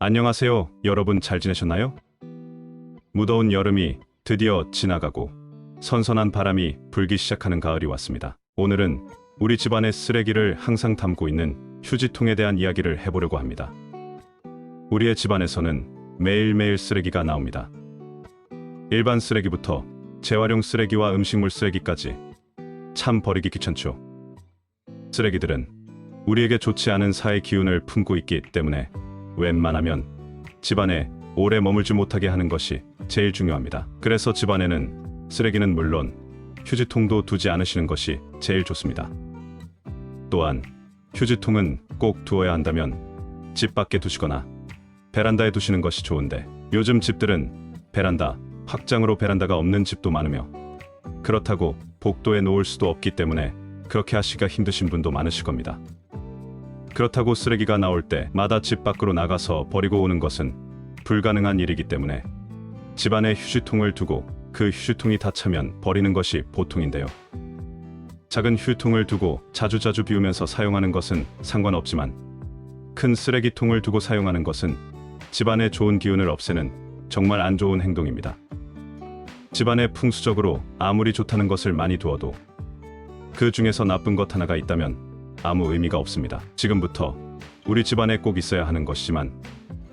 안녕하세요. 여러분 잘 지내셨나요? 무더운 여름이 드디어 지나가고 선선한 바람이 불기 시작하는 가을이 왔습니다. 오늘은 우리 집안의 쓰레기를 항상 담고 있는 휴지통에 대한 이야기를 해보려고 합니다. 우리의 집안에서는 매일매일 쓰레기가 나옵니다. 일반 쓰레기부터 재활용 쓰레기와 음식물 쓰레기까지 참 버리기 귀찮죠. 쓰레기들은 우리에게 좋지 않은 사의 기운을 품고 있기 때문에 웬만하면 집안에 오래 머물지 못하게 하는 것이 제일 중요합니다. 그래서 집안에는 쓰레기는 물론 휴지통도 두지 않으시는 것이 제일 좋습니다. 또한 휴지통은 꼭 두어야 한다면 집 밖에 두시거나 베란다에 두시는 것이 좋은데, 요즘 집들은 베란다, 확장으로 베란다가 없는 집도 많으며 그렇다고 복도에 놓을 수도 없기 때문에 그렇게 하시기가 힘드신 분도 많으실 겁니다. 그렇다고 쓰레기가 나올 때마다 집 밖으로 나가서 버리고 오는 것은 불가능한 일이기 때문에 집안에 휴지통을 두고 그 휴지통이 다 차면 버리는 것이 보통인데요. 작은 휴지통을 두고 자주자주 비우면서 사용하는 것은 상관없지만 큰 쓰레기통을 두고 사용하는 것은 집안의 좋은 기운을 없애는 정말 안 좋은 행동입니다. 집안에 풍수적으로 아무리 좋다는 것을 많이 두어도 그 중에서 나쁜 것 하나가 있다면 아무 의미가 없습니다. 지금부터 우리 집안에 꼭 있어야 하는 것이지만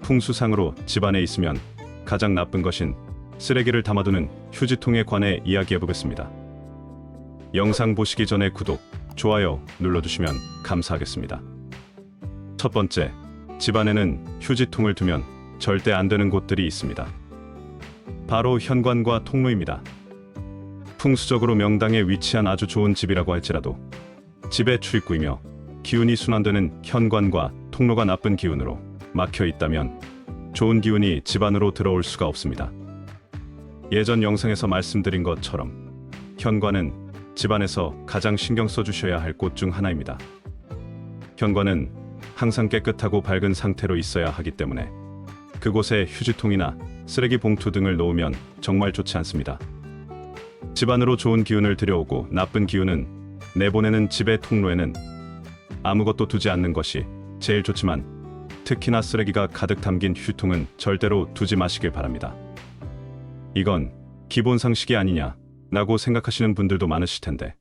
풍수상으로 집안에 있으면 가장 나쁜 것인 쓰레기를 담아두는 휴지통에 관해 이야기해 보겠습니다. 영상 보시기 전에 구독, 좋아요 눌러주시면 감사하겠습니다. 첫 번째, 집안에는 휴지통을 두면 절대 안 되는 곳들이 있습니다. 바로 현관과 통로입니다. 풍수적으로 명당에 위치한 아주 좋은 집이라고 할지라도 집의 출입구이며 기운이 순환되는 현관과 통로가 나쁜 기운으로 막혀 있다면 좋은 기운이 집 안으로 들어올 수가 없습니다. 예전 영상에서 말씀드린 것처럼 현관은 집안에서 가장 신경 써주셔야 할 곳 중 하나입니다. 현관은 항상 깨끗하고 밝은 상태로 있어야 하기 때문에 그곳에 휴지통이나 쓰레기 봉투 등을 놓으면 정말 좋지 않습니다. 집 안으로 좋은 기운을 들여오고 나쁜 기운은 내보내는 집의 통로에는 아무것도 두지 않는 것이 제일 좋지만 특히나 쓰레기가 가득 담긴 휴지통은 절대로 두지 마시길 바랍니다. 이건 기본 상식이 아니냐라고 생각하시는 분들도 많으실 텐데,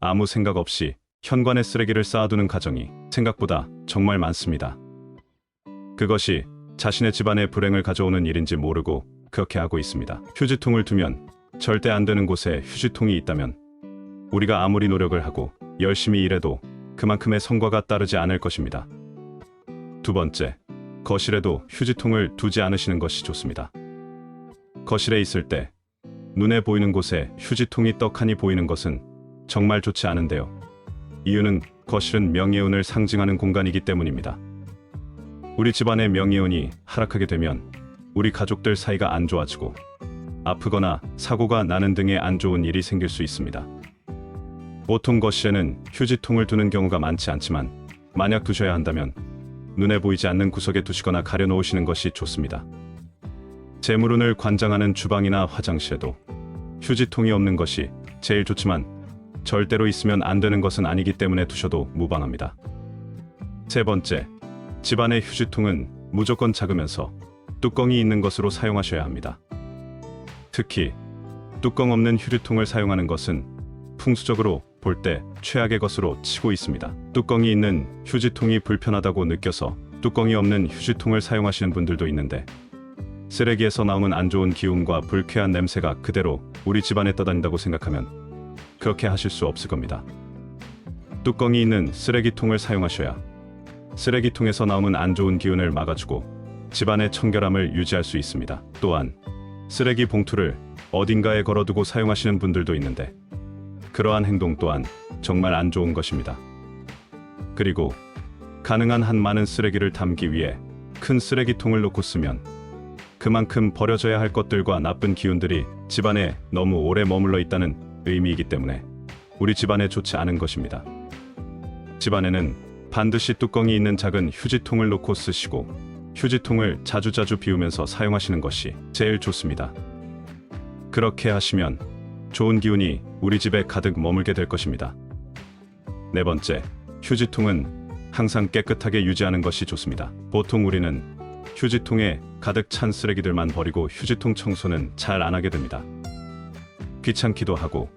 아무 생각 없이 현관에 쓰레기를 쌓아두는 가정이 생각보다 정말 많습니다. 그것이 자신의 집안에 불행을 가져오는 일인지 모르고 그렇게 하고 있습니다. 휴지통을 두면 절대 안 되는 곳에 휴지통이 있다면 우리가 아무리 노력을 하고 열심히 일해도 그만큼의 성과가 따르지 않을 것입니다. 두 번째, 거실에도 휴지통을 두지 않으시는 것이 좋습니다. 거실에 있을 때 눈에 보이는 곳에 휴지통이 떡하니 보이는 것은 정말 좋지 않은데요. 이유는 거실은 명예운을 상징하는 공간이기 때문입니다. 우리 집안의 명예운이 하락하게 되면 우리 가족들 사이가 안 좋아지고 아프거나 사고가 나는 등의 안 좋은 일이 생길 수 있습니다. 보통 거실에는 휴지통을 두는 경우가 많지 않지만 만약 두셔야 한다면 눈에 보이지 않는 구석에 두시거나 가려놓으시는 것이 좋습니다. 재물운을 관장하는 주방이나 화장실에도 휴지통이 없는 것이 제일 좋지만 절대로 있으면 안 되는 것은 아니기 때문에 두셔도 무방합니다. 세 번째, 집안의 휴지통은 무조건 작으면서 뚜껑이 있는 것으로 사용하셔야 합니다. 특히 뚜껑 없는 휴지통을 사용하는 것은 풍수적으로 볼 때 최악의 것으로 치고 있습니다. 뚜껑이 있는 휴지통이 불편하다고 느껴서 뚜껑이 없는 휴지통을 사용하시는 분들도 있는데, 쓰레기에서 나오는 안 좋은 기운과 불쾌한 냄새가 그대로 우리 집안에 떠다닌다고 생각하면 그렇게 하실 수 없을 겁니다. 뚜껑이 있는 쓰레기통을 사용하셔야 쓰레기통에서 나오는 안 좋은 기운을 막아주고 집안의 청결함을 유지할 수 있습니다. 또한 쓰레기 봉투를 어딘가에 걸어두고 사용하시는 분들도 있는데 그러한 행동 또한 정말 안 좋은 것입니다. 그리고 가능한 한 많은 쓰레기를 담기 위해 큰 쓰레기통을 놓고 쓰면 그만큼 버려져야 할 것들과 나쁜 기운들이 집안에 너무 오래 머물러 있다는 의미이기 때문에 우리 집안에 좋지 않은 것입니다. 집안에는 반드시 뚜껑이 있는 작은 휴지통을 놓고 쓰시고 휴지통을 자주자주 비우면서 사용하시는 것이 제일 좋습니다. 그렇게 하시면 좋은 기운이 우리 집에 가득 머물게 될 것입니다. 네 번째, 휴지통은 항상 깨끗하게 유지하는 것이 좋습니다. 보통 우리는 휴지통에 가득 찬 쓰레기들만 버리고 휴지통 청소는 잘 안 하게 됩니다. 귀찮기도 하고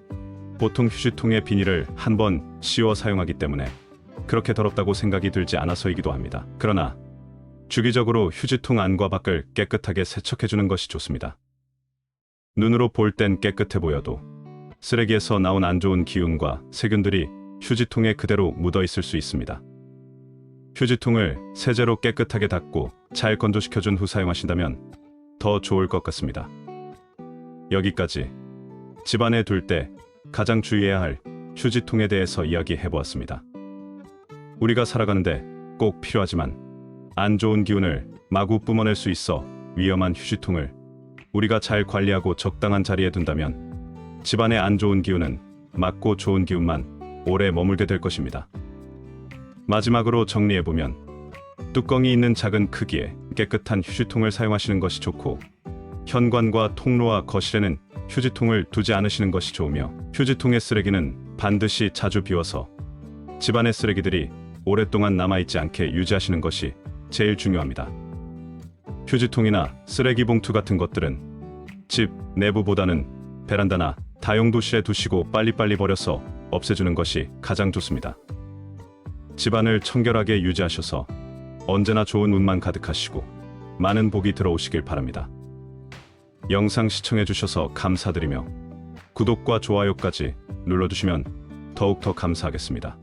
보통 휴지통의 비닐을 한 번 씌워 사용하기 때문에 그렇게 더럽다고 생각이 들지 않아서이기도 합니다. 그러나 주기적으로 휴지통 안과 밖을 깨끗하게 세척해주는 것이 좋습니다. 눈으로 볼 땐 깨끗해 보여도 쓰레기에서 나온 안 좋은 기운과 세균들이 휴지통에 그대로 묻어 있을 수 있습니다. 휴지통을 세제로 깨끗하게 닦고 잘 건조시켜준 후 사용하신다면 더 좋을 것 같습니다. 여기까지 집안에 둘 때 가장 주의해야 할 휴지통에 대해서 이야기해 보았습니다. 우리가 살아가는데 꼭 필요하지만 안 좋은 기운을 마구 뿜어낼 수 있어 위험한 휴지통을 우리가 잘 관리하고 적당한 자리에 둔다면 집안의 안 좋은 기운은 맑고 좋은 기운만 오래 머물게 될 것입니다. 마지막으로 정리해보면 뚜껑이 있는 작은 크기의 깨끗한 휴지통을 사용하시는 것이 좋고 현관과 통로와 거실에는 휴지통을 두지 않으시는 것이 좋으며 휴지통의 쓰레기는 반드시 자주 비워서 집안의 쓰레기들이 오랫동안 남아있지 않게 유지하시는 것이 제일 중요합니다. 휴지통이나 쓰레기 봉투 같은 것들은 집 내부보다는 베란다나 다용도실에 두시고 빨리빨리 버려서 없애주는 것이 가장 좋습니다. 집안을 청결하게 유지하셔서 언제나 좋은 운만 가득하시고 많은 복이 들어오시길 바랍니다. 영상 시청해주셔서 감사드리며 구독과 좋아요까지 눌러주시면 더욱더 감사하겠습니다.